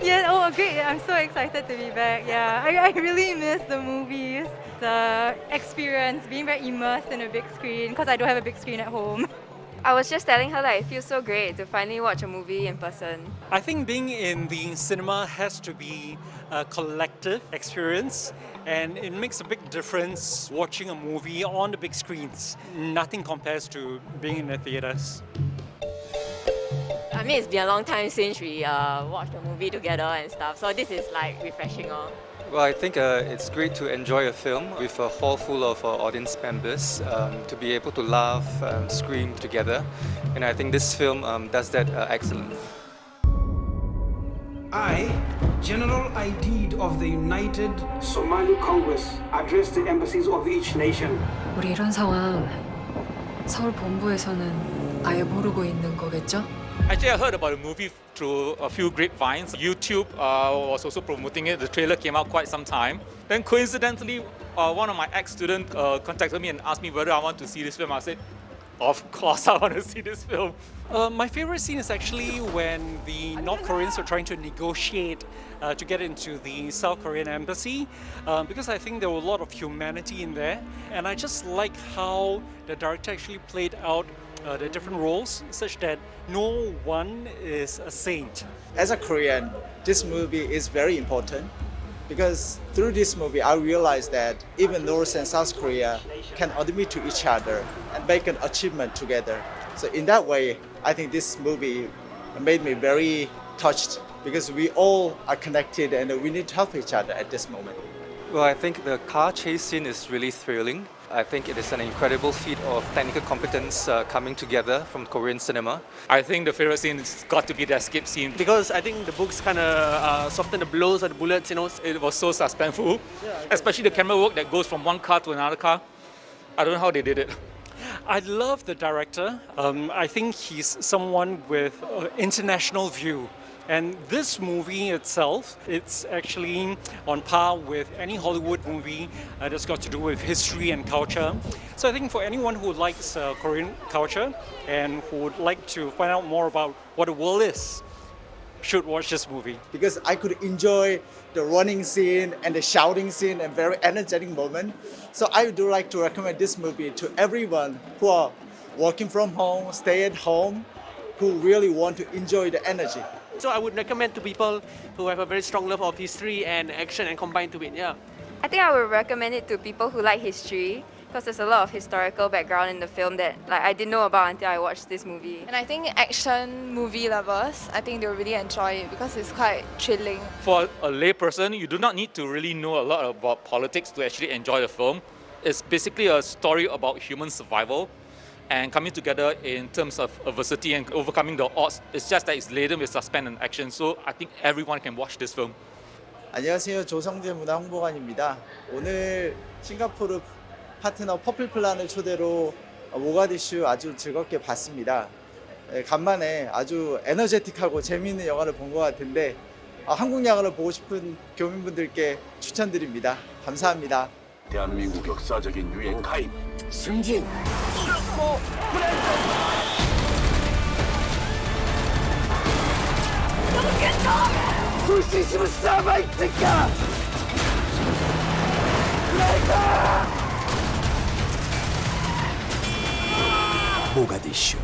Yeah, oh great, I'm so excited to be back. Yeah, I really miss the movies, the experience, being very immersed in a big screen because I don't have a big screen at home. I was just telling her that it feels so great to finally watch a movie in person. I think being in the cinema has to be a collective experience, and it makes a big difference watching a movie on the big screens. Nothing compares to being in the theaters. I mean, it's been a long time since we watched a movie together and stuff, so this is like refreshing. Well, I think it's great to enjoy a film with a hall full of audience members, to be able to laugh, scream together, and I think this film does that excellent. I, General Aidid of the United Somali Congress, address the embassies of each nation. 우리 이런 상황 서울 본부에서는 아예 모르고 있는 거겠죠? Actually, I heard about the movie through a few grapevines. YouTube was also promoting it. The trailer came out quite some time. Then coincidentally, one of my ex-students contacted me and asked me whether I want to see this film. I said, of course I want to see this film. My favorite scene is actually when the North Koreans are trying to negotiate to get into the South Korean embassy, because I think there were a lot of humanity in there, and I just like how the director actually played out the different roles such that no one is a saint. As a Korean, this movie is very important because through this movie I realized that even North and South Korea can admit to each other and make an achievement together. So in that way, I think this movie made me very touched because we all are connected and we need to help each other at this moment. Well, I think the car chase scene is really thrilling. I think it is an incredible feat of technical competence coming together from Korean cinema. I think the favorite scene has got to be the escape scene. Because I think the books kind of soften the blows of the bullets, you know. It was so suspenseful, especially the camera work that goes from one car to another car. I don't know how they did it. I love the director. I think he's someone with an international view. And this movie itself, it's actually on par with any Hollywood movie that's got to do with history and culture. So I think for anyone who likes Korean culture and who would like to find out more about what the world is, should watch this movie. Because I could enjoy the running scene and the shouting scene and very energetic moment. So I do like to recommend this movie to everyone who are working from home, stay at home, who really want to enjoy the energy. So I would recommend to people who have a very strong love of history and action and combine to it, yeah. I think I would recommend it to people who like history because there's a lot of historical background in the film that like I didn't know about until I watched this movie. And I think action movie lovers, I think they'll really enjoy it because it's quite thrilling. For a layperson, you do not need to really know a lot about politics to actually enjoy the film. It's basically a story about human survival and coming together in terms of adversity and overcoming the odds. It's just that it's laden with suspense and action, so I think everyone can watch this film. 안녕하세요. 조성재 문화홍보관입니다. 오늘 싱가포르 파트너 퍼플플란을 초대로 모가디슈 아주 즐겁게 봤습니다. 간만에 아주 에너제틱하고 재미있는 영화를 본 것 같은데 한국 영화를 보고 싶은 교민분들께 추천드립니다. 감사합니다. 대한민국 역사적인 유행 가입 승진. Mogadishu.